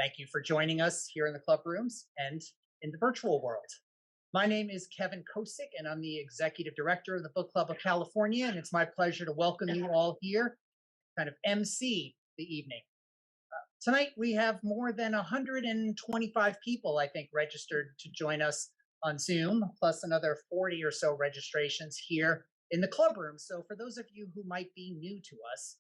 Thank you for joining us here in the club rooms and in the virtual world. My name is Kevin Kosick, and I'm the Executive Director of the Book Club of California, and it's my pleasure to welcome you all here, kind of MC the evening. Tonight, we have more than 125 people, I think, registered to join us on Zoom, plus another 40 or so registrations here in the club room. So for those of you who might be new to us,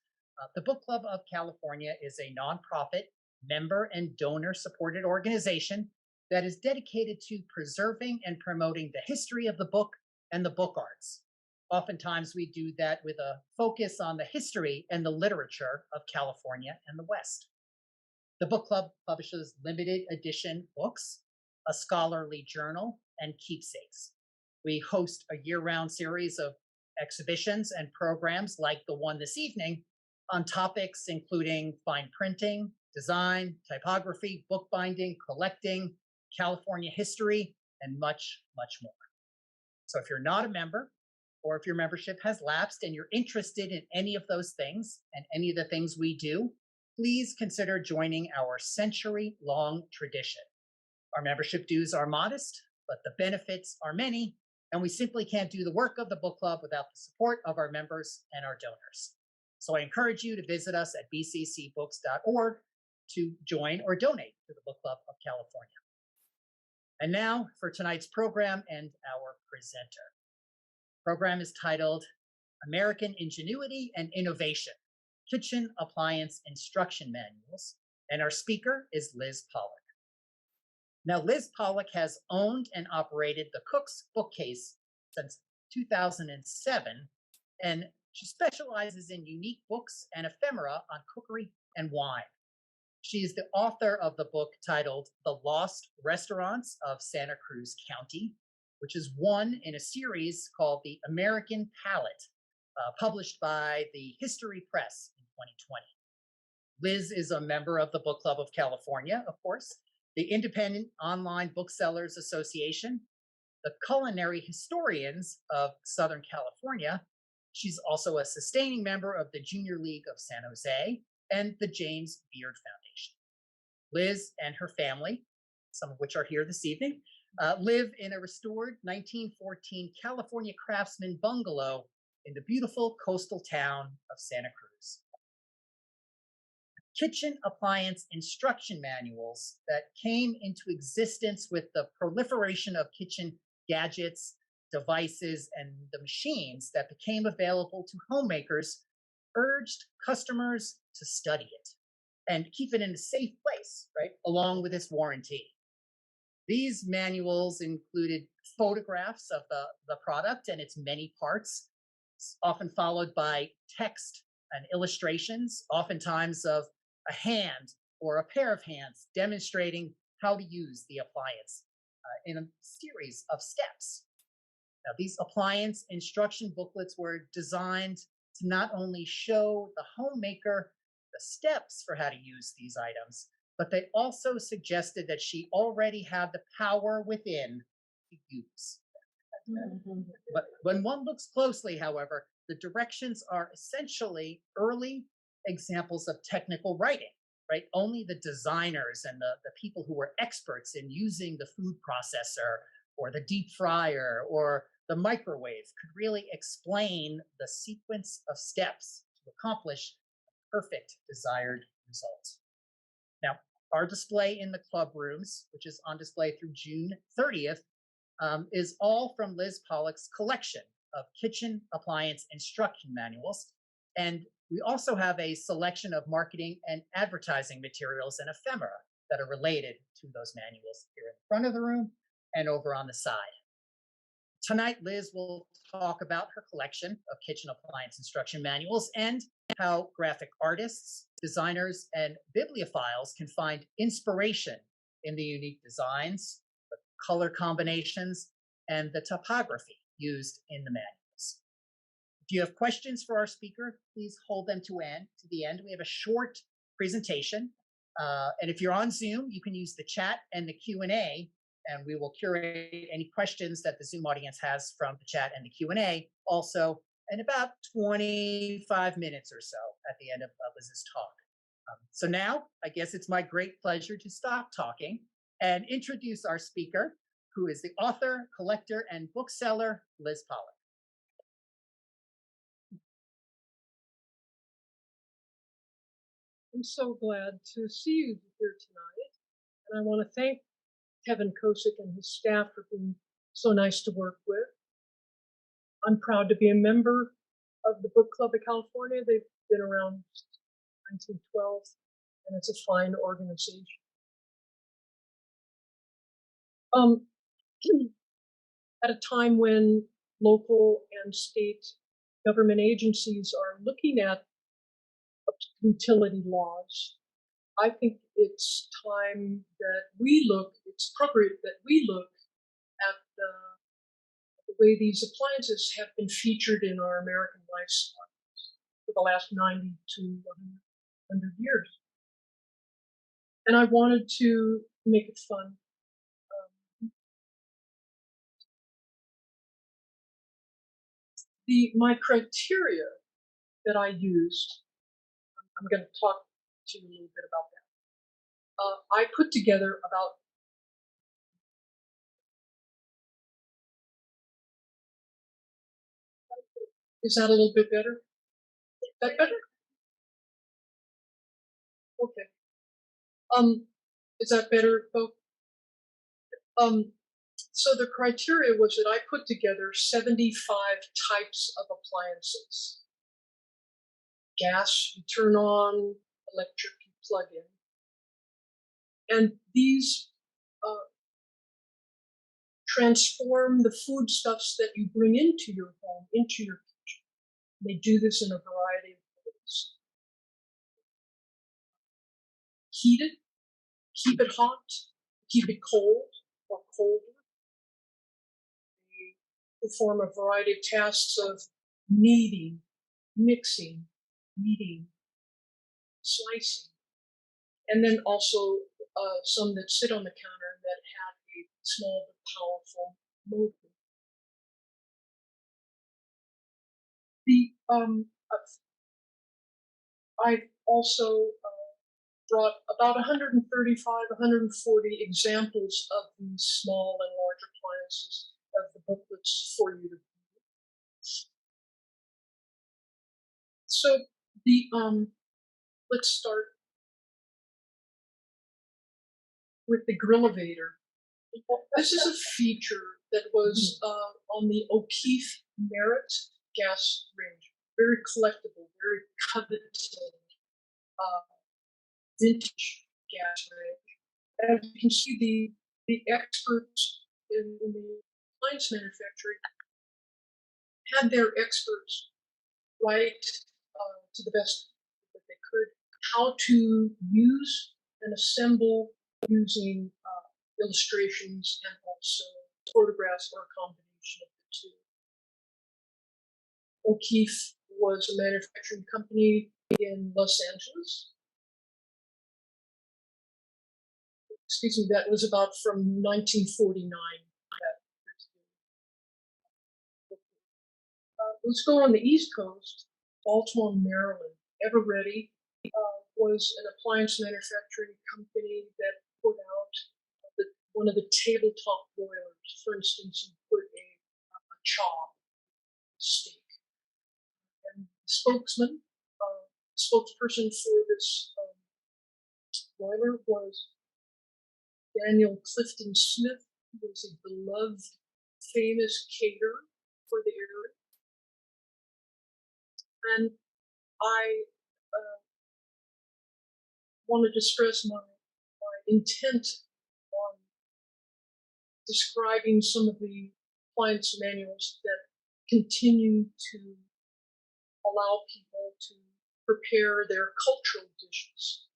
the Book Club of California is a nonprofit, member and donor supported organization that is dedicated to preserving and promoting the history of the book and the book arts. Oftentimes we do that with a focus on the history and the literature of California and the West. The book club publishes limited edition books, a scholarly journal, and keepsakes. We host a year-round series of exhibitions and programs like the one this evening on topics including fine printing, design, typography, bookbinding, collecting, California history, and much, much more. So if you're not a member, or if your membership has lapsed and you're interested in any of those things and any of the things we do, please consider joining our century-long tradition. Our membership dues are modest, but the benefits are many, and we simply can't do the work of the book club without the support of our members and our donors. So I encourage you to visit us at bccbooks.org to join or donate to the Book Club of California. And now for tonight's program and our presenter. The program is titled American Ingenuity and Innovation, Kitchen Appliance Instruction Manuals, and our speaker is Liz Pollock. Now, Liz Pollock has owned and operated the Cook's Bookcase since 2007, and she specializes in unique books and ephemera on cookery and wine. She is the author of the book titled The Lost Restaurants of Santa Cruz County, which is one in a series called The American Palate, published by the History Press in 2020. Liz is a member of the Book Club of California, of course, the Independent Online Booksellers Association, the Culinary Historians of Southern California. She's also a sustaining member of the Junior League of San Jose and the James Beard Foundation. Liz and her family, some of which are here this evening, live in a restored 1914 California craftsman bungalow in the beautiful coastal town of Santa Cruz. Kitchen appliance instruction manuals that came into existence with the proliferation of kitchen gadgets, devices, and the machines that became available to homemakers urged customers to study it and keep it in a safe place, right, along with its warranty. These manuals included photographs of the product and its many parts, often followed by text and illustrations, oftentimes of a hand or a pair of hands demonstrating how to use the appliance in a series of steps. Now, these appliance instruction booklets were designed to not only show the homemaker the steps for how to use these items, but they also suggested that she already had the power within to use. But when one looks closely, however, the directions are essentially early examples of technical writing, right? Only the designers and the people who were experts in using the food processor or the deep fryer or the microwave could really explain the sequence of steps to accomplish the perfect desired result. Now, our display in the club rooms, which is on display through June 30th, is all from Liz Pollock's collection of kitchen appliance instruction manuals. And we also have a selection of marketing and advertising materials and ephemera that are related to those manuals here in front of the room and over on the side. Tonight, Liz will talk about her collection of kitchen appliance instruction manuals and how graphic artists, designers, and bibliophiles can find inspiration in the unique designs, the color combinations, and the typography used in the manuals. If you have questions for our speaker, please hold them to the end. We have a short presentation. And if you're on Zoom, you can use the chat and the Q&A, and we will curate any questions that the Zoom audience has from the chat and the Q&A also in about 25 minutes or so at the end of Liz's talk. So now I guess it's my great pleasure to stop talking and introduce our speaker, who is the author, collector, and bookseller, Liz Pollock. I'm so glad to see you here tonight. And I want to thank Kevin Kosick and his staff for being so nice to work with. I'm proud to be a member of the Book Club of California. They've been around 1912, and it's a fine organization. At a time when local and state government agencies are looking at utility laws, I think it's time that it's appropriate that we look at the way these appliances have been featured in our American lifestyle for the last 90 to 100 years. And I wanted to make it fun. My criteria that I used, I'm going to talk to you a little bit about that. I put together about Is that a little bit better? Is that better? Okay. Is that better, folks? So the criteria was that I put together 75 types of appliances. Gas, you turn on, electric, you plug in. And these transform the foodstuffs that you bring into your home, into your kitchen. They do this in a variety of ways. Heat it, keep it hot, keep it cold or colder. They perform a variety of tasks of kneading, mixing, eating, slicing, and then also some that sit on the counter that have a small but powerful motor. I've also brought about 135, 140 examples of these small and large appliances of the booklets for you to read. So let's start with the Grillevator. This is a feature that was on the O'Keefe Merit gas range. Very collectible, very coveted vintage gas range. As you can see, the experts in the appliance manufacturing had their experts write to the best that they could how to use and assemble using illustrations and also photographs or a combination of the two. O'Keefe was a manufacturing company in Los Angeles. Excuse me, that was about from 1949. Let's go on the East Coast. Baltimore, Maryland. Everready was an appliance manufacturing company that put out one of the tabletop boilers. For instance, you put a chop, steak. And the spokesperson for this boiler was Daniel Clifton Smith, who was a beloved, famous caterer for the area. And I wanted to stress my intent on describing some of the appliance manuals that continue to allow people to prepare their cultural dishes.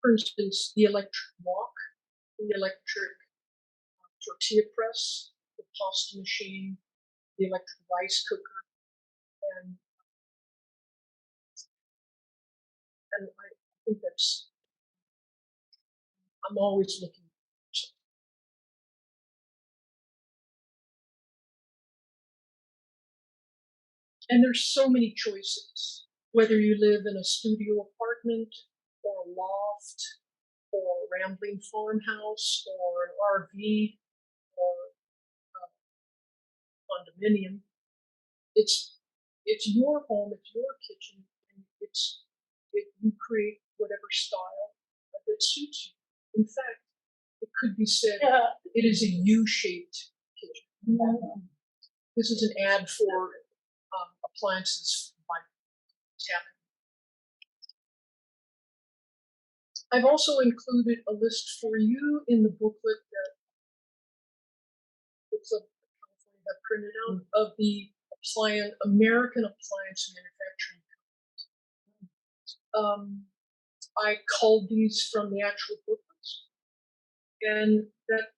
For instance, the electric wok, the electric tortilla press, the pasta machine, the electric rice cooker, and I think I'm always looking for something. And there's so many choices, whether you live in a studio apartment or a loft or a rambling farmhouse or an RV or a condominium. It's your home, it's your kitchen, and you create whatever style that suits you. In fact, it could be said it is a U-shaped kitchen. This is an ad for appliances by Tap. I've also included a list for you in the booklet that Book Club California have printed out of the American appliance manufacturing companies. I culled these from the actual booklets, and that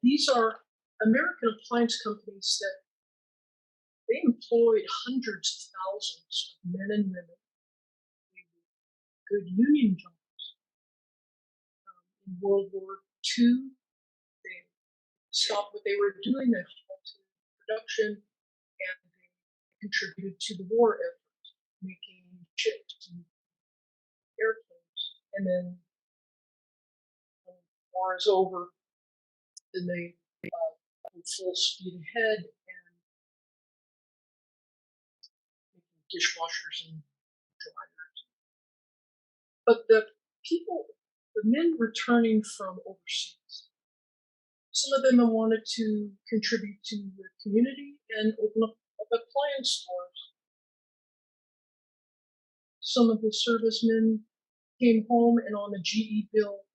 these are American appliance companies that they employed hundreds of thousands of men and women, good union jobs. In World War II, they stopped what they were doing, they halted production, and they contributed to the war effort, making ships and airplanes. And then when the war is over, then they go full speed ahead and making dishwashers and dryers. But the men returning from overseas, some of them wanted to contribute to the community and open up appliance stores. Some of the servicemen came home, and on a GE Bill,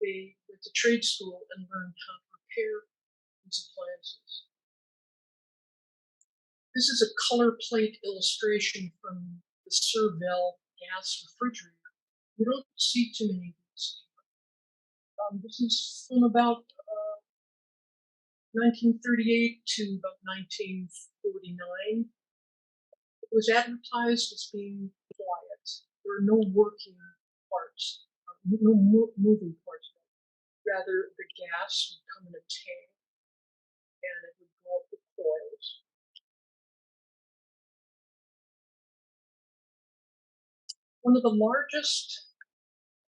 they went to trade school and learned how to repair these appliances. This is a color plate illustration from the Servel gas refrigerator. You don't see too many of these anymore. This is from about 1938 to about 1949. It was advertised as being quiet. There are no working parts, no moving parts. Rather, the gas would come in a tank and it would go up the coils. One of the largest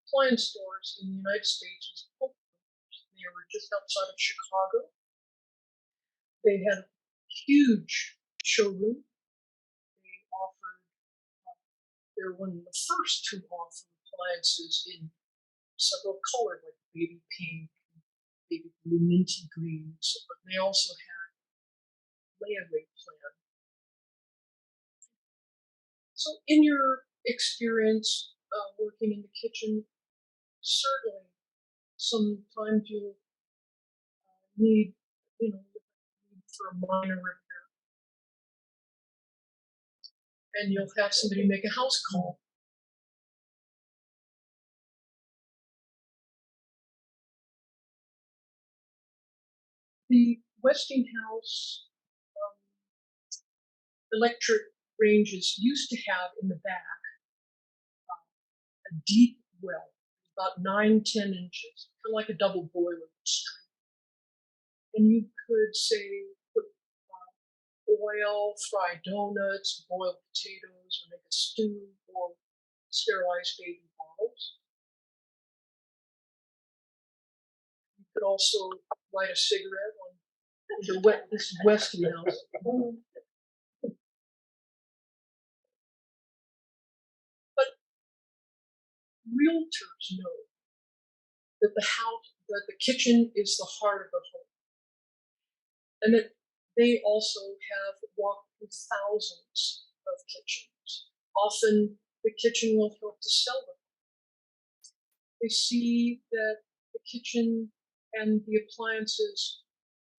appliance stores in the United States was Bookcase. They were just outside of Chicago. They had a huge showroom. They offered, they were one of the first to offer appliances in several colors, like baby pink, baby blue, minty green. But they also had layaway plan. So in your experience working in the kitchen, certainly sometimes you'll need, for a minor repair. And you'll have somebody make a house call. The Westinghouse electric ranges used to have in the back a deep well, about 9-10 inches, kind of like a double boiler stream. And you could say put oil, fry donuts, boil potatoes, or make a stew, or sterilize baby bottles. You could also light a cigarette on this Westinghouse. But realtors know that the kitchen is the heart of the home, and that they also have walked through thousands of kitchens. Often the kitchen will help to sell them. They see that the kitchen and the appliances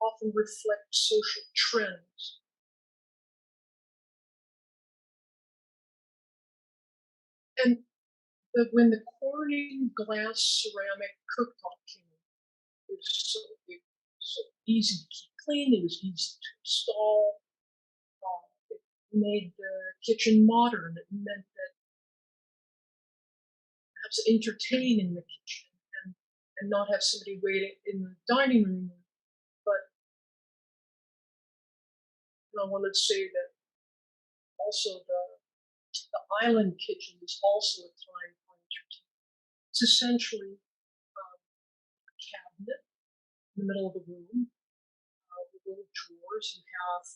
often reflect social trends. And when the Corning glass ceramic cooktop came in, it was so easy to keep clean, it was easy to install. It made the kitchen modern. It meant that perhaps entertain in the kitchen and not have somebody waiting in the dining room. But I wanted to say that also the island kitchen is also a time furniture. It's essentially a cabinet in the middle of the room with little drawers. You have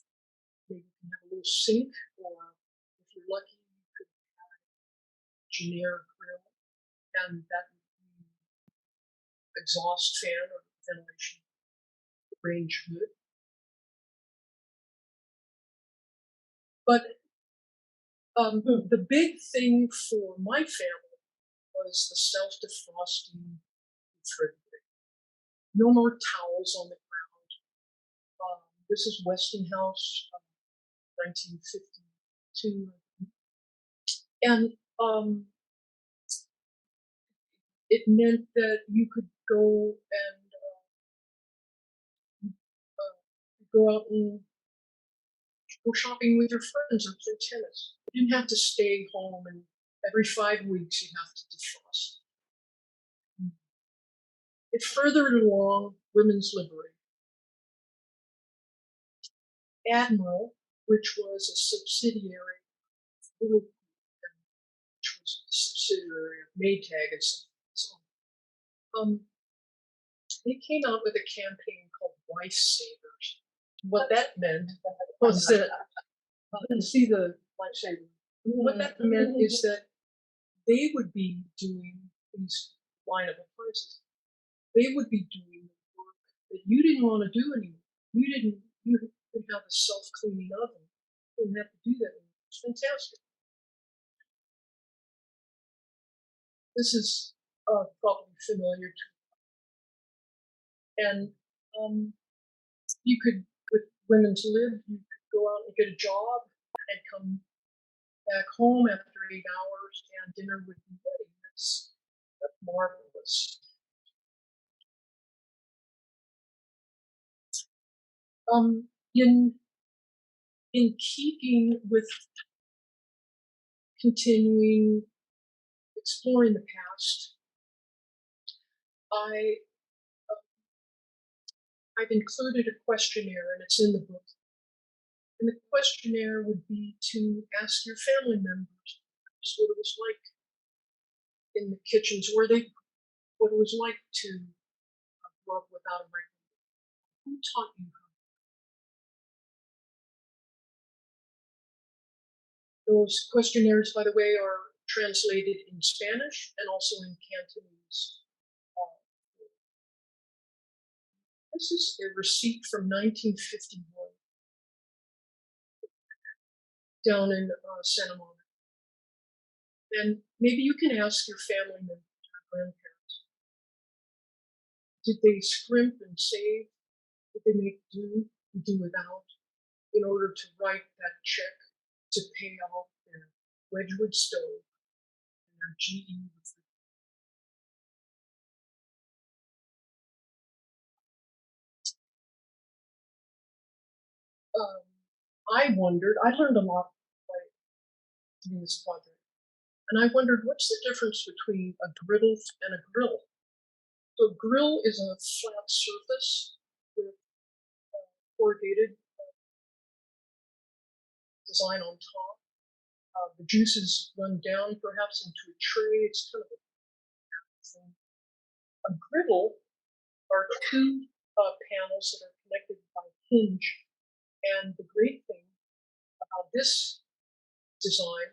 maybe you can have a little sink, or if you're lucky, you could have a generic grill, and that exhaust fan or ventilation range good. But the big thing for my family was the self-defrosting refrigerator. No more towels on the ground. This is Westinghouse, 1952, and it meant that you could go and go out and go shopping with your friends or play tennis. You didn't have to stay home, and every 5 weeks you have to defrost. It furthered along women's liberation. Admiral, which was a subsidiary of Little, which was a subsidiary of Maytag and so on. They came out with a campaign called Wife Savers. What that meant was that you see the lifesaver. What that meant is that they would be doing these line of appliances. They would be doing the work that you didn't want to do anymore. You didn't have a self-cleaning oven. You didn't have to do that anymore. It's fantastic. This is probably familiar to you. And you could, with Women's Lib, you could go out and get a job and come back home after 8 hours and dinner would be ready. That's marvelous. In keeping with continuing exploring the past, I've included a questionnaire, and it's in the book. And the questionnaire would be to ask your family members what it was like in the kitchens, what it was like to grow up without a microwave. Who taught you how? Those questionnaires, by the way, are translated in Spanish and also in Cantonese. This is a receipt from 1951 down in Santa Monica. And maybe you can ask your family members or grandparents, did they scrimp and save? Did they make do and do without in order to write that check to pay off their Wedgwood stove and their GE refrigerator? I learned a lot by doing this project. And I wondered, what's the difference between a griddle and a grill? So a grill is a flat surface with corrugated design on top. The juices run down perhaps into a tray. It's kind of a thing. A griddle are two panels that are connected by a hinge. And the great thing about this design,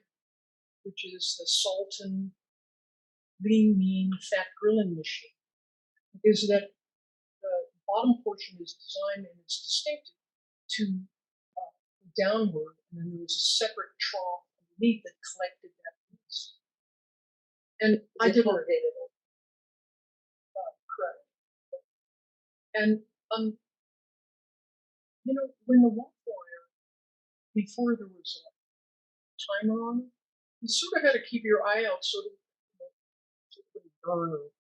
which is the Sultan lean, mean, fat grilling machine, is that the bottom portion is designed and it's distinctive to downward, and then there was a separate trough underneath that collected that grease. And I did correct. And when the wall wire, before there was a timer on it, you sort of had to keep your eye out so that it wouldn't burn or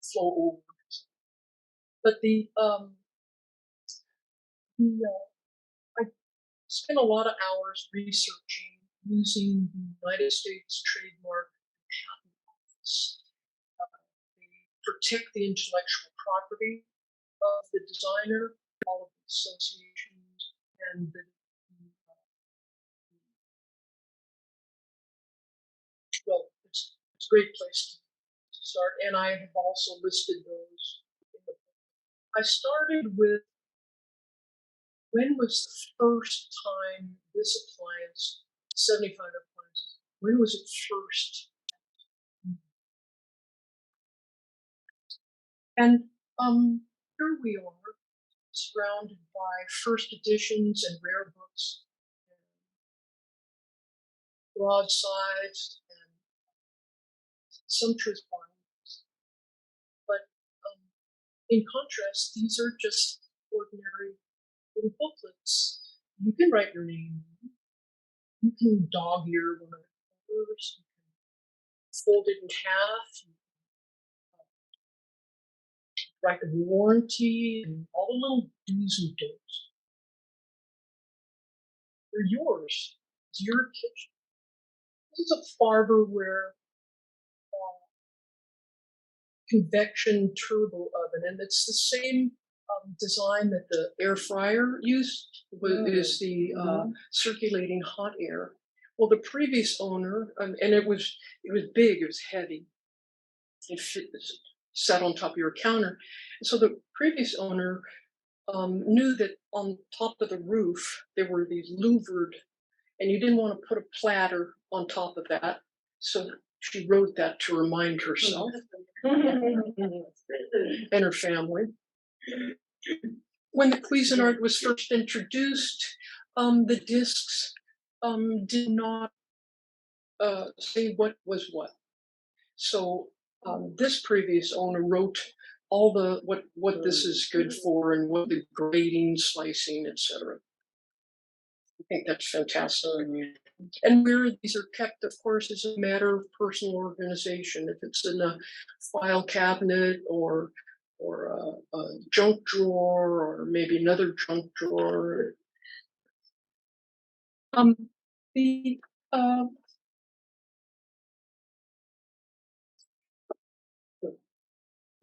flow over. But I spent a lot of hours researching using the United States Trademark and Patent Office. They protect the intellectual property of the designer, all of the associations, and the a great place to start, and I have also listed those in the book. I started with when was the first time this appliance, 75 appliances, when was it first? And here we are, surrounded by first editions and rare books, and broadsides, and sumptuous bindings. But in contrast, these are just ordinary little booklets. You can write your name. You can dog ear one of the covers. You can fold it in half. You can write a warranty and all the little do's and don'ts. They're yours. It's your kitchen. This is a Farberware convection turbo oven, and it's the same design that the air fryer used, is the circulating hot air. Well, the previous owner, and it was big, it was heavy, it sat on top of your counter. And so the previous owner knew that on top of the roof there were these louvered, and you didn't want to put a platter on top of that, so she wrote that to remind herself and her family. When the Cuisinart was first introduced, the discs did not say what was what. So this previous owner wrote all the what this is good for and what the grading, slicing, etc. I think that's fantastic. And where these are kept, of course, is a matter of personal organization. If it's in a file cabinet or a junk drawer or maybe another junk drawer. The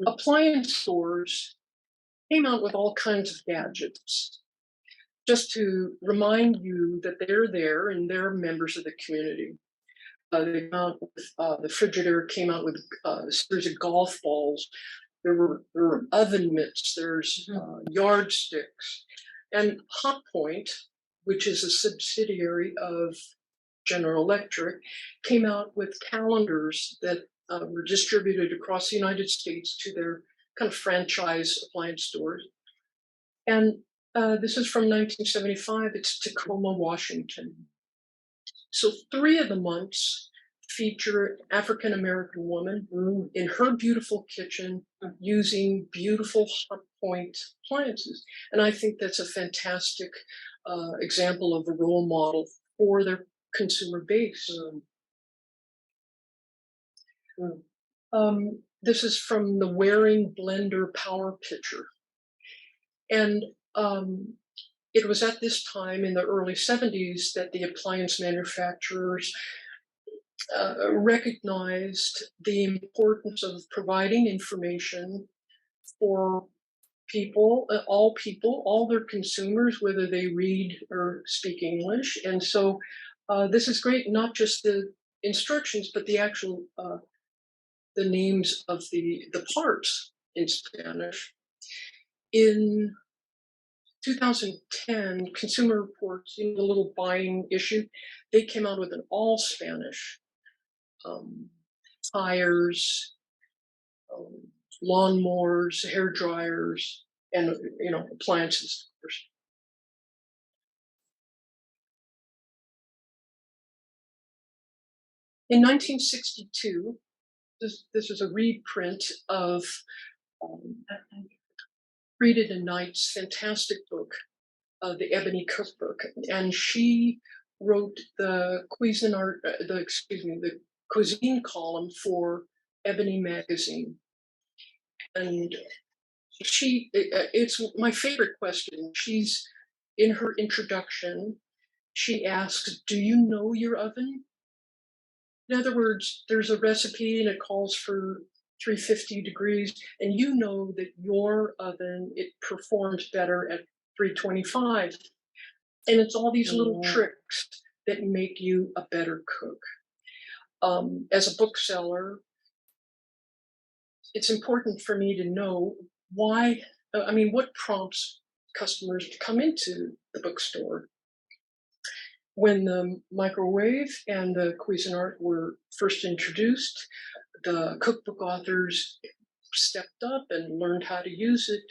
appliance stores came out with all kinds of gadgets just to remind you that they're there and they're members of the community. They came out with, the Frigidaire came out with a series of golf balls. There were oven mitts, there's yardsticks. And Hot Point, which is a subsidiary of General Electric, came out with calendars that were distributed across the United States to their kind of franchise appliance stores. And this is from 1975. It's Tacoma, Washington. So 3 of the months feature African American woman in her beautiful kitchen using beautiful Hot Point appliances. And I think that's a fantastic example of a role model for their consumer base. This is from the Waring Blender Power Pitcher. And it was at this time in the early 70s that the appliance manufacturers recognized the importance of providing information for people, all their consumers, whether they read or speak English. And so this is great, not just the instructions, but the actual, the names of the parts in Spanish. In 2010, Consumer Reports, the little buying issue, they came out with an all Spanish tires, lawnmowers, hair dryers, and appliances, of course. In 1962, this is a reprint of Frieda de Knight's fantastic book, The Ebony Cookbook, and she wrote the Cuisinart, the cuisine column for Ebony magazine. And it's my favorite question. She's in her introduction, she asks, "Do you know your oven?" In other words, there's a recipe and it calls for 350 degrees, and you know that your oven, it performs better at 325. And it's all these little tricks that make you a better cook. As a bookseller, it's important for me to know why, what prompts customers to come into the bookstore. When the microwave and the Cuisinart were first introduced, the cookbook authors stepped up and learned how to use it,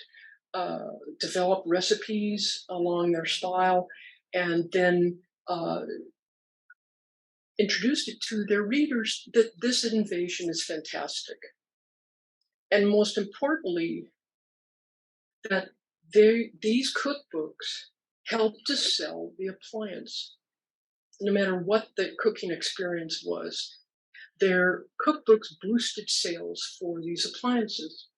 developed recipes along their style, and then introduced it to their readers that this innovation is fantastic. And most importantly, that these cookbooks help to sell the appliance. No matter what the cooking experience was, their cookbooks boosted sales for these appliances.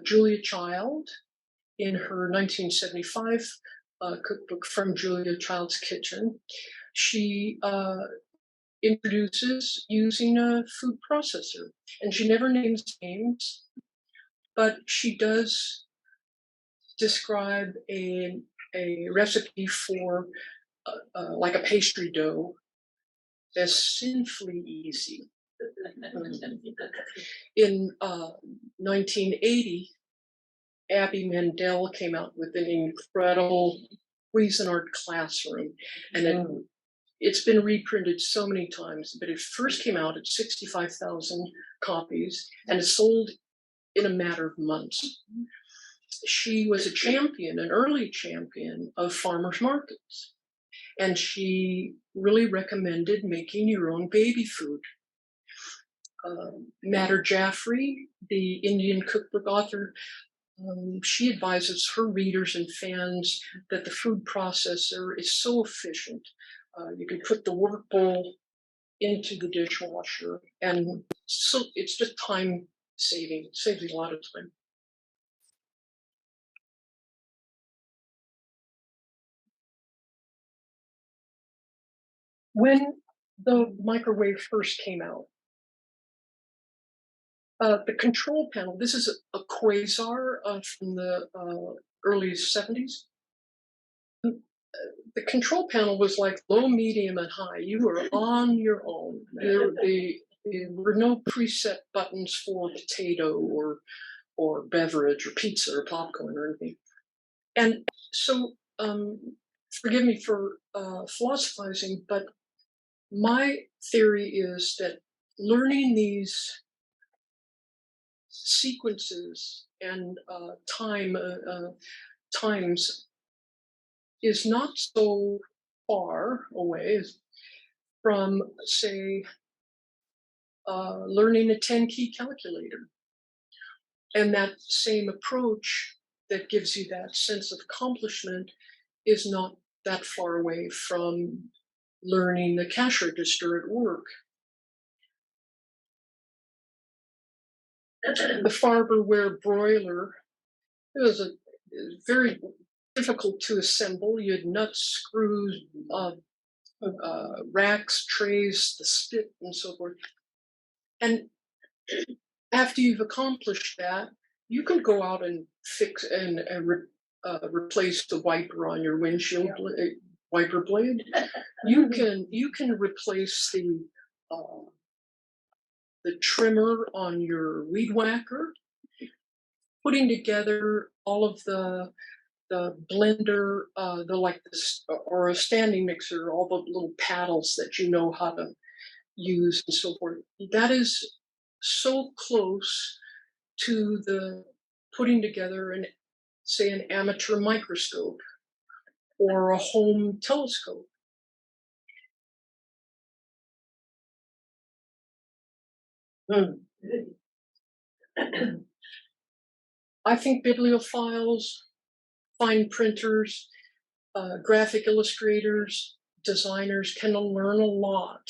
Julia Child, in her 1975 cookbook From Julia Child's Kitchen, she introduces using a food processor. And she never names names, but she does describe a recipe for like a pastry dough as sinfully easy. In 1980, Abby Mandel came out with an incredible Cuisinart classroom, and it's been reprinted so many times, but it first came out at 65,000 copies, and it sold in a matter of months. She was a champion, an early champion of farmers markets, and she really recommended making your own baby food. Matter Jaffrey, the Indian cookbook author, she advises her readers and fans that the food processor is so efficient. You can put the work bowl into the dishwasher, and so it's just time saving. It saves a lot of time. When the microwave first came out, the control panel, this is a Quasar from the early 70s. The control panel was like low, medium, and high. You were on your own. There were no preset buttons for potato or beverage or pizza or popcorn or anything. And so, forgive me for philosophizing, but my theory is that learning these sequences and times is not so far away from, say, learning a 10-key calculator. And that same approach that gives you that sense of accomplishment is not that far away from learning the cash register at work. The Farberware broiler, it was very difficult to assemble. You had nuts, screws, racks, trays, the spit, and so forth. And after you've accomplished that, you can go out and fix and replace the wiper on your windshield wiper blade. You can replace the trimmer on your weed whacker. Putting together all of the blender, or a standing mixer, all the little paddles that you know how to use and so forth. That is so close to the putting together an amateur microscope or a home telescope. I think bibliophiles, fine printers, graphic illustrators, designers can learn a lot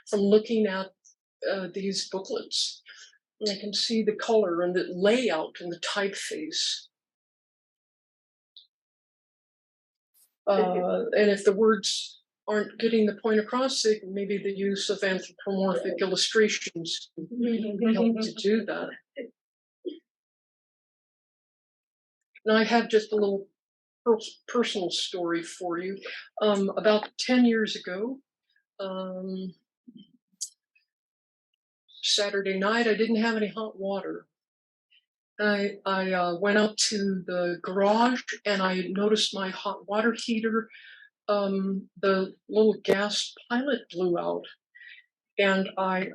from looking at these booklets. And I can see the color and the layout and the typeface. And if the words aren't getting the point across, maybe the use of anthropomorphic illustrations can help to do that. Now I have just a little personal story for you. About 10 years ago, Saturday night, I didn't have any hot water. I went out to the garage and I noticed my hot water heater, the little gas pilot blew out, and I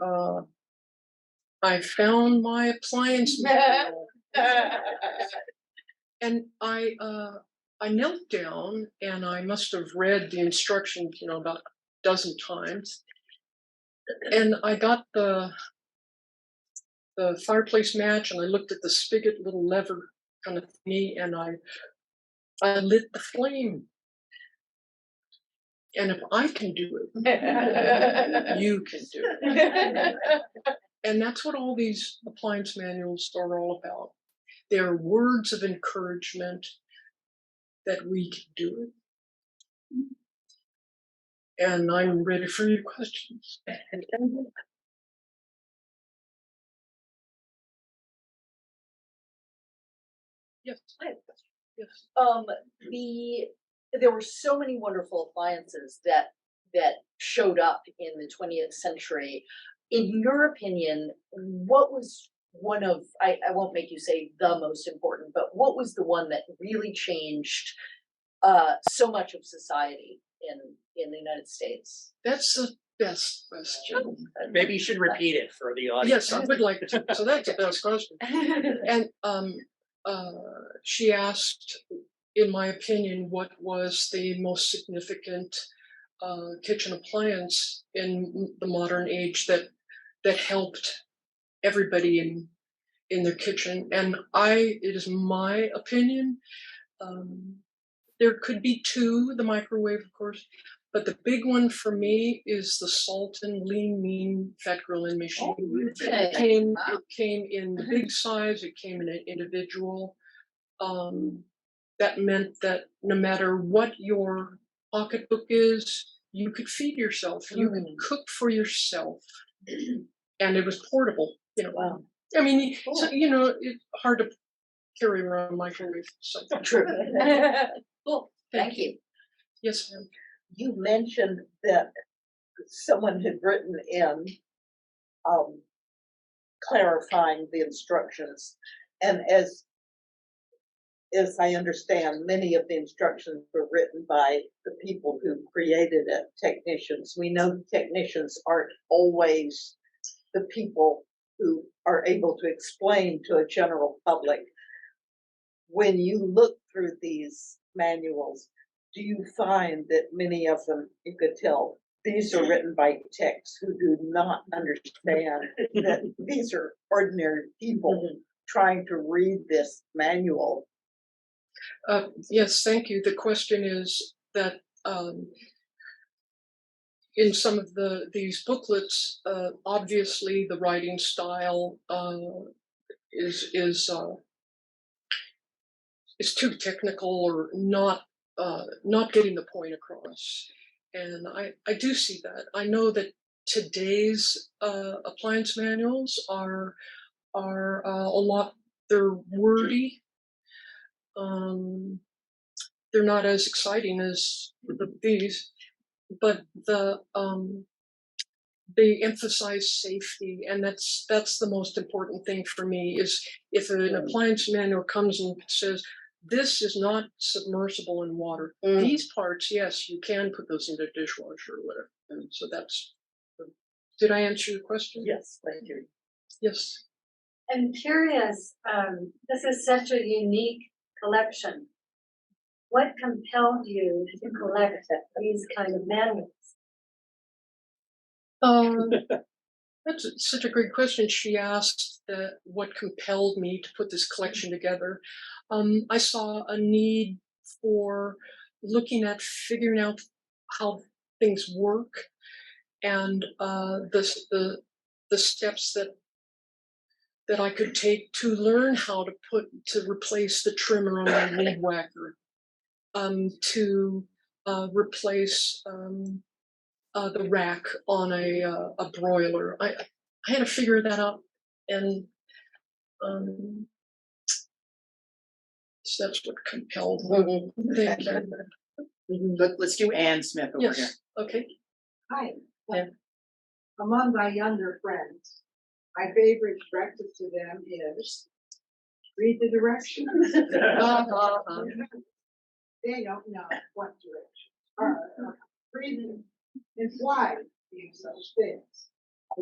found my appliance manual, and I knelt down and I must have read the instructions, about a dozen times, and I got the fireplace match and I looked at the spigot little lever kind of thingy and I lit the flame. And if I can do it, you can do it. And that's what all these appliance manuals are all about. They're words of encouragement that we can do it. And I'm ready for your questions. Yes. Yes. There were so many wonderful appliances that showed up in the 20th century. In your opinion, what was one of, I won't make you say the most important, but what was the one that really changed so much of society in the United States? That's the best question. Maybe you should repeat it for the audience. Yes, I would like to. So that's the best question. And she asked, in my opinion, what was the most significant kitchen appliance in the modern age that helped everybody in their kitchen. And it is my opinion, there could be two, the microwave, of course, but the big one for me is the Sultan Lean Mean Fat Grilling Machine. Okay. It came in the big size, it came in an individual. That meant that no matter what your pocketbook is, you could feed yourself. You could cook for yourself, and it was portable. Wow. I mean, so, it's hard to carry around a microwave. So. True. Cool. Thank you. Yes, ma'am. You mentioned that someone had written in clarifying the instructions, and as I understand, many of the instructions were written by the people who created it, technicians. We know technicians aren't always the people who are able to explain to a general public. When you look through these manuals, do you find that many of them, you could tell, these are written by techs who do not understand that these are ordinary people trying to read this manual? Yes, thank you. The question is that in some of these booklets, obviously the writing style is too technical or not getting the point across. And I do see that. I know that today's appliance manuals are a lot, they're wordy. They're not as exciting as these, but they emphasize safety, and that's the most important thing for me. Is if an appliance manual comes and says this is not submersible in water, these parts, yes, you can put those in the dishwasher or whatever. And so that's. Did I answer your question? Yes, thank you. Yes. I'm curious, this is such a unique collection. What compelled you to collect these kind of manuals? That's such a great question. She asked what compelled me to put this collection together. I saw a need for looking at figuring out how things work, and the steps that I could take to learn how to replace the trimmer on my weed whacker, to replace the rack on a broiler. I had to figure that out, and so that's what compelled me. Thank you. Let's do Ann Smith over here. Yes. Okay. Hi. Yeah. Among my younger friends, My favorite breakfast to them is read the directions. They don't know what directions are. Read them and why do such things.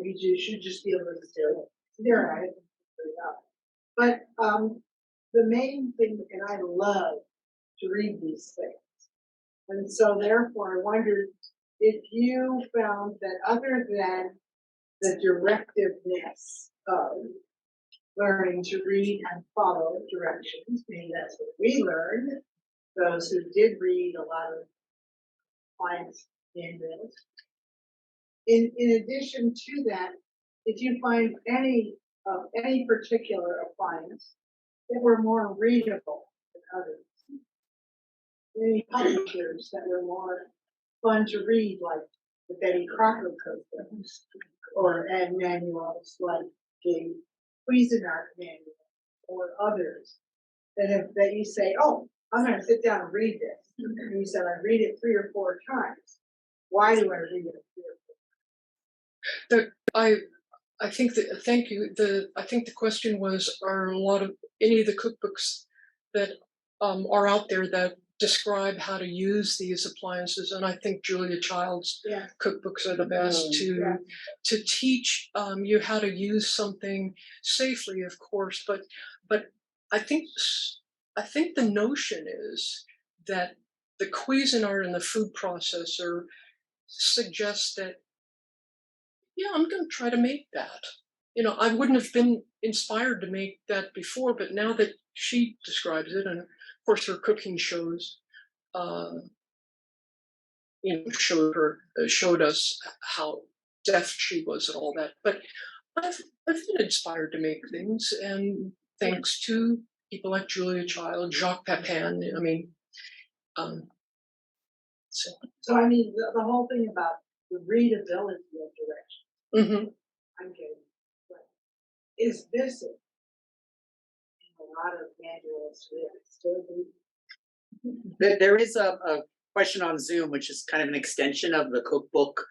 You should just be able to stare at it and figure it out. But the main thing, and I love to read these things. And so therefore I wondered if you found that other than the directiveness of learning to read and follow directions, maybe that's what we learned, those who did read a lot of appliance manuals. In addition to that, did you find any particular appliance that were more readable than others? Any publishers that were more fun to read, like the Betty Crocker cookbooks, and manuals like the Cuisinart manual, or others that you say, oh, I'm going to sit down and read this. And you said, I read it 3 or 4 times. Why do I read it 3 or 4 times? I think that, thank you. I think the question was, are any of the cookbooks that are out there that describe how to use these appliances? And I think Julia Child's cookbooks are the best to teach you how to use something safely, of course. But I think the notion is that the Cuisinart and the food processor suggests that, yeah, I'm going to try to make that. I wouldn't have been inspired to make that before, but now that she describes it, and of course her cooking shows, showed us how deft she was at all that. But I've been inspired to make things, and thanks to people like Julia Child, Jacques Pepin. I mean, So I mean, the whole thing about the readability of directions. Mm-hmm. I'm getting is missing in a lot of manuals. There is a question on Zoom, which is kind of an extension of the cookbook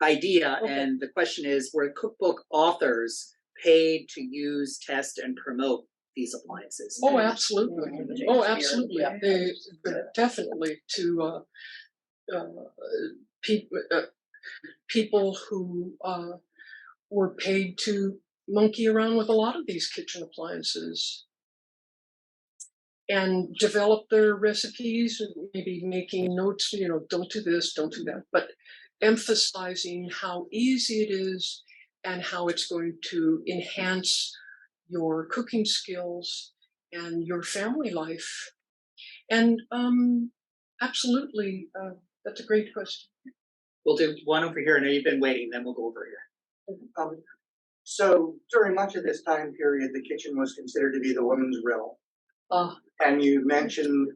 idea. Okay. And the question is, were cookbook authors paid to use, test, and promote these appliances? Oh, absolutely. Oh, absolutely. They definitely to people who were paid to monkey around with a lot of these kitchen appliances and develop their recipes, maybe making notes, don't do this, don't do that, but emphasizing how easy it is and how it's going to enhance your cooking skills and your family life. And absolutely, that's a great question. We'll do one over here. I know you've been waiting, then we'll go over here. So during much of this time period, the kitchen was considered to be the woman's realm. Ah, And you mentioned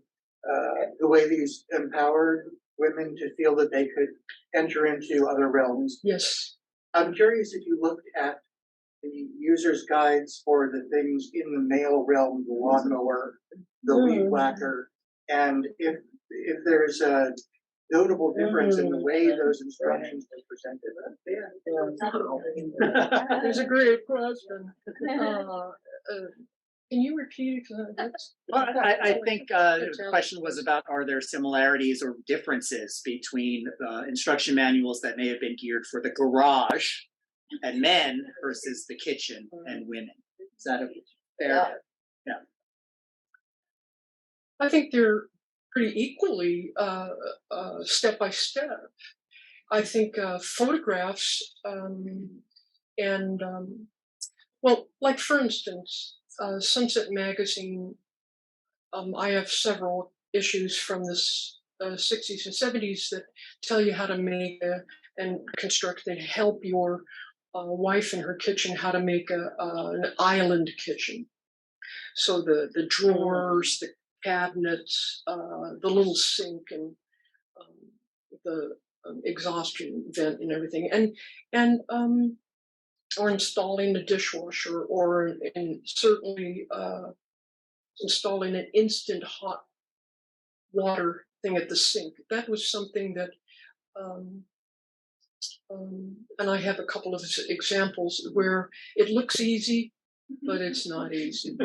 the way these empowered women to feel that they could enter into other realms. yes. I'm curious if you looked at the user's guides for the things in the male realm, the lawnmower, the weed whacker, and if there's a notable difference in the way those instructions were presented. That's a great question. Can you repeat it? Well, I think the question was about, are there similarities or differences between instruction manuals that may have been geared for the garage and men versus the kitchen and women? Is that a fair? Yeah. I think they're pretty equally step by step. I think photographs and well, like for instance, Sunset Magazine. I have several issues from the 60s and 70s that tell you how to make and construct and help your wife in her kitchen how to make an island kitchen. So the drawers, the cabinets, the little sink, and the exhaustion vent and everything, and or installing the dishwasher, or certainly installing an instant hot water thing at the sink. That was something that And I have a couple of examples where it looks easy, but it's not easy.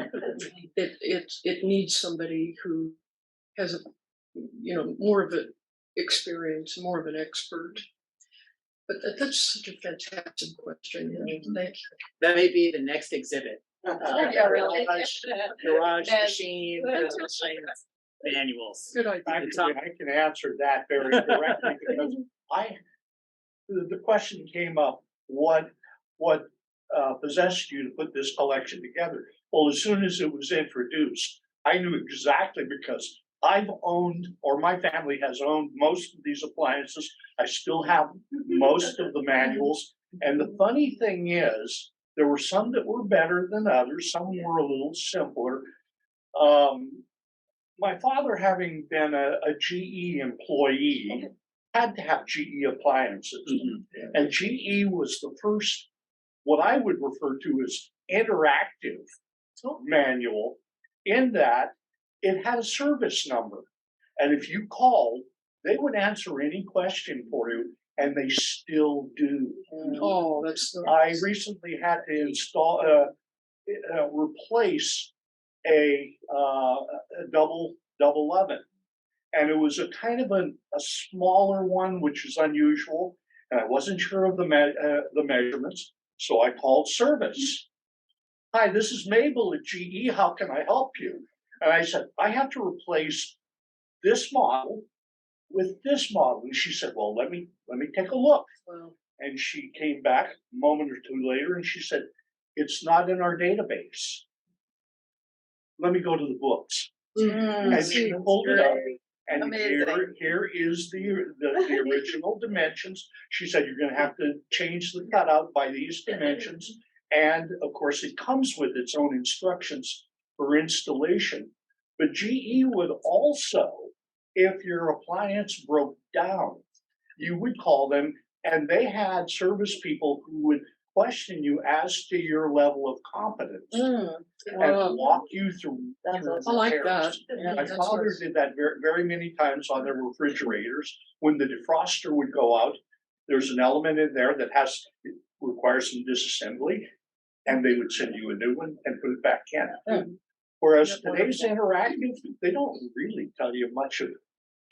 It needs somebody who has, more of an experience, more of an expert. But that's such a fantastic question. Thank you. That may be the next exhibit. Yeah, really. Garage Yes. machine, manuals. Good idea. Actually, I can answer that very directly because the question came up, what possessed you to put this collection together? Well, as soon as it was introduced, I knew exactly because I've owned, or my family has owned most of these appliances. I still have most of the manuals. And the funny thing is, there were some that were better than others. Some were a little simpler. My father, having been a GE employee, had to have GE appliances. Mm-hmm. And GE was the first, what I would refer to as interactive manual, in that it had a service number. And if you called, they would answer any question for you, and they still do. Oh, that's I recently had to install, replace a double oven. And it was a kind of a smaller one, which is unusual. And I wasn't sure of the measurements, so I called service. Hi, this is Mabel at GE. How can I help you? And I said, I have to replace this model with this model. And she said, well, let me take a look. Wow. And she came back a moment or two later and she said, it's not in our database. Let me go to the books. And she pulled it up. And here is the original dimensions. She said, you're gonna have to change the cutout by these dimensions. And of course, it comes with its own instructions for installation. But GE would also, if your appliance broke down, you would call them, and they had service people who would question you as to your level of competence and walk you through. I like that. My father did that very, very many times on their refrigerators. When the defroster would go out, there's an element in there that requires some disassembly, and they would send you a new one and put it back in. Whereas today's interactive, they don't really tell you much of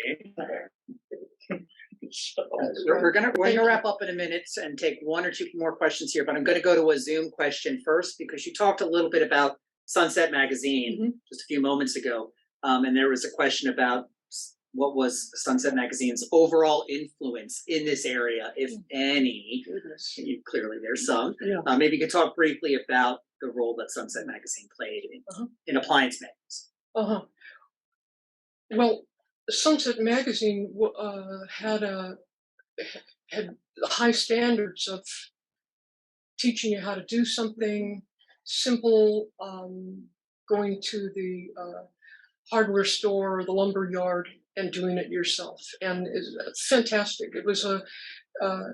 anything. So, We're gonna wrap up in a minute and take one or two more questions here, but I'm gonna go to a Zoom question first, because you talked a little bit about Sunset Magazine just a few moments ago. And there was a question about what was Sunset Magazine's overall influence in this area, if any. Clearly there's some. Yeah. Maybe you could talk briefly about the role that Sunset Magazine played in appliance manuals. Well, Sunset Magazine had high standards of teaching you how to do something simple, going to the hardware store or the lumber yard and doing it yourself. And it's fantastic. It was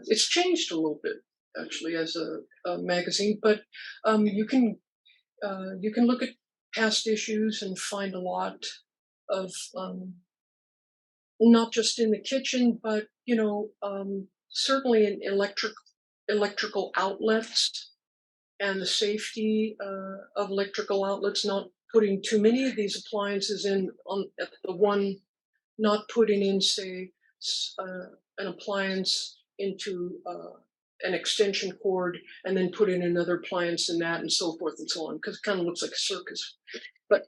it's changed a little bit actually as a magazine, but you can look at past issues and find a lot of not just in the kitchen, but certainly in electrical outlets and the safety of electrical outlets, not putting too many of these appliances in at the one, not putting in, say, an appliance into an extension cord and then put in another appliance in that and so forth and so on, because it kind of looks like a circus. But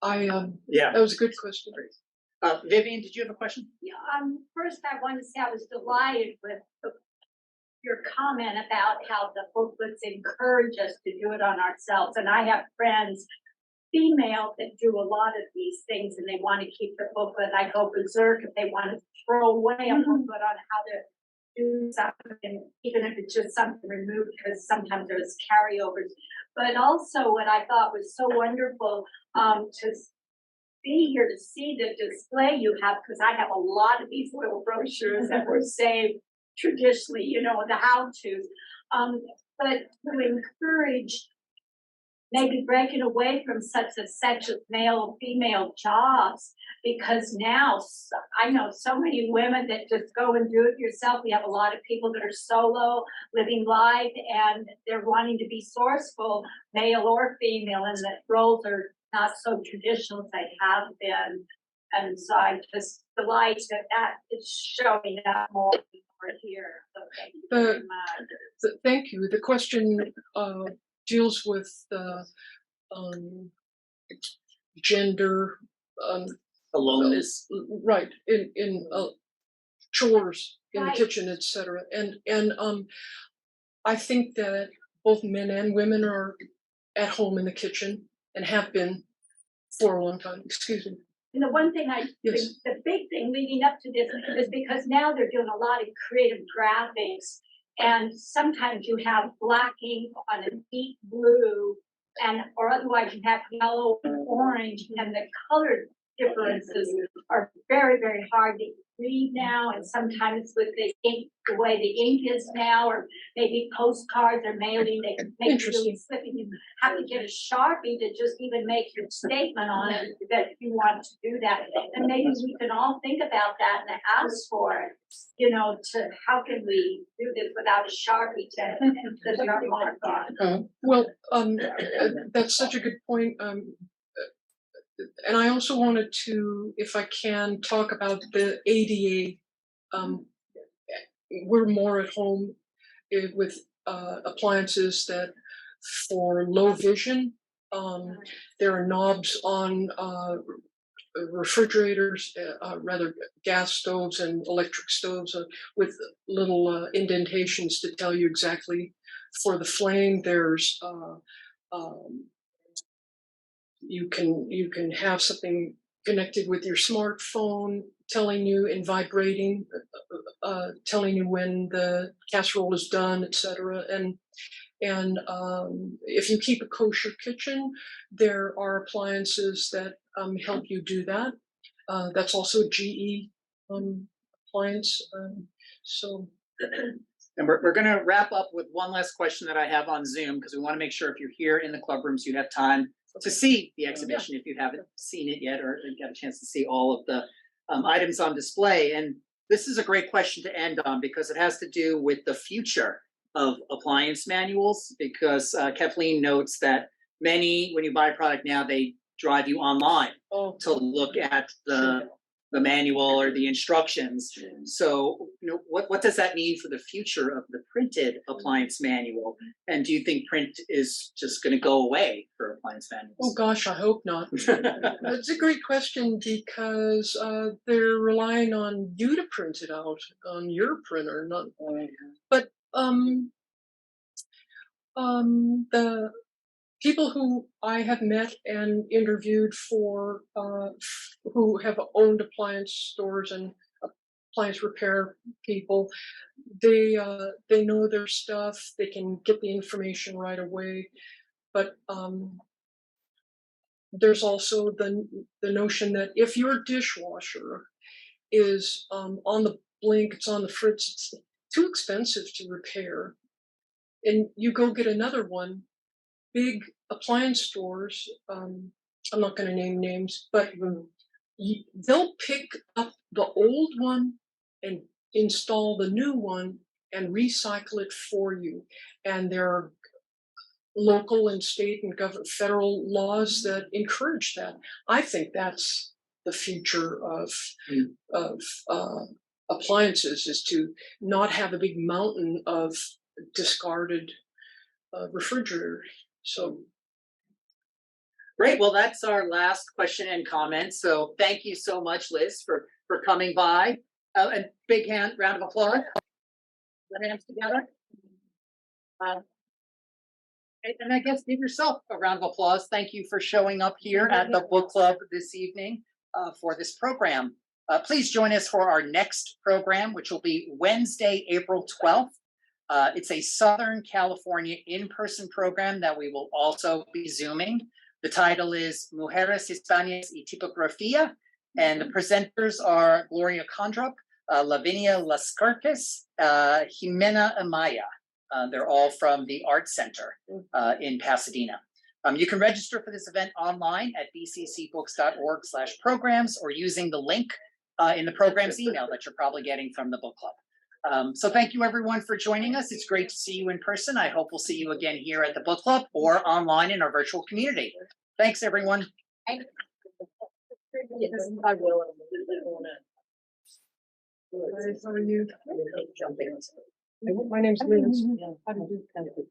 that was a good question. Vivian, did you have a question? Yeah, first I want to say I was delighted with your comment about how the booklets encourage us to do it on ourselves. And I have friends, female, that do a lot of these things, and they want to keep the booklet. I go berserk if they want to throw away a booklet on how to do something, even if it's just something removed, because sometimes there's carryovers. But also what I thought was so wonderful to be here to see the display you have, because I have a lot of these little brochures that were saved traditionally, the how-tos. But to encourage maybe breaking away from such a section of male female jobs, because now I know so many women that just go and do it yourself. We have a lot of people that are solo, living life, and they're wanting to be sourceful, male or female, and that roles are not so traditional as they have been. And so I just delight that is showing up more here. So thank you very much. Thank you. The question deals with gender Aloneness. right in chores in Right. the kitchen, etc. And I think that both men and women are at home in the kitchen and have been for a long time. Excuse me. And the one thing Yes. the big thing leading up to this is because now they're doing a lot of creative graphics, and sometimes you have black ink on a deep blue, or otherwise you have yellow and orange, and the color differences are very, very hard to read now, and sometimes with the ink, the way the ink is now, or maybe postcards or mailing, they can make it really slippy. You have to get a Sharpie to just even make your statement on it that you want to do that. And maybe we can all think about that and ask for it, to how can we do this without a Sharpie to put our mark on? Well, that's such a good point. And I also wanted to, if I can, talk about the ADA. We're more at home with appliances that for low vision. There are knobs on refrigerators, rather gas stoves and electric stoves with little indentations to tell you exactly for the flame. There's you can have something connected with your smartphone telling you and vibrating, telling you when the casserole is done, etc. And if you keep a kosher kitchen, there are appliances that help you do that. That's also a GE appliance. So. And we're going to wrap up with one last question that I have on Zoom, because we want to make sure if you're here in the club rooms, you have time to see the exhibition if you haven't seen it yet, or you got a chance to see all of the items on display. And this is a great question to end on, because it has to do with the future of appliance manuals, because Kathleen notes that many, when you buy a product now, they drive you online to look at the manual or the instructions. So, what does that mean for the future of the printed appliance manual? And do you think print is just going to go away for appliance manuals? Oh gosh, I hope not. That's a great question, because they're relying on you to print it out on your printer, not. But the people who I have met and interviewed for who have owned appliance stores and appliance repair people, they know their stuff. They can get the information right away. But there's also the notion that if your dishwasher is on the blink, it's on the fritz, it's too expensive to repair, and you go get another one. Big appliance stores, I'm not going to name names, but they'll pick up the old one and install the new one and recycle it for you. And there are local and state and federal laws that encourage that. I think that's the future of appliances, is to not have a big mountain of discarded refrigerators. So great. Well, that's our last question and comment. So thank you so much, Liz, for coming by. And big round of applause. Put hands together. And I guess give yourself a round of applause. Thank you for showing up here at the book club this evening for this program. Please join us for our next program, which will be Wednesday, April 12th. It's a Southern California in-person program that we will also be Zooming. The title is Mujeres Hispanas y Typografía, and the presenters are Gloria Condrup, Lavinia Lascartes, Jimena Amaya. They're all from the Art Center in Pasadena. You can register for this event online at bccbooks.org/programs or using the link in the program's email that you're probably getting from the book club. So thank you everyone for joining us. It's great to see you in person. I hope we'll see you again here at the book club or online in our virtual community. Thanks, everyone. Yes, I will. How are you? My name's Liz. How do you do?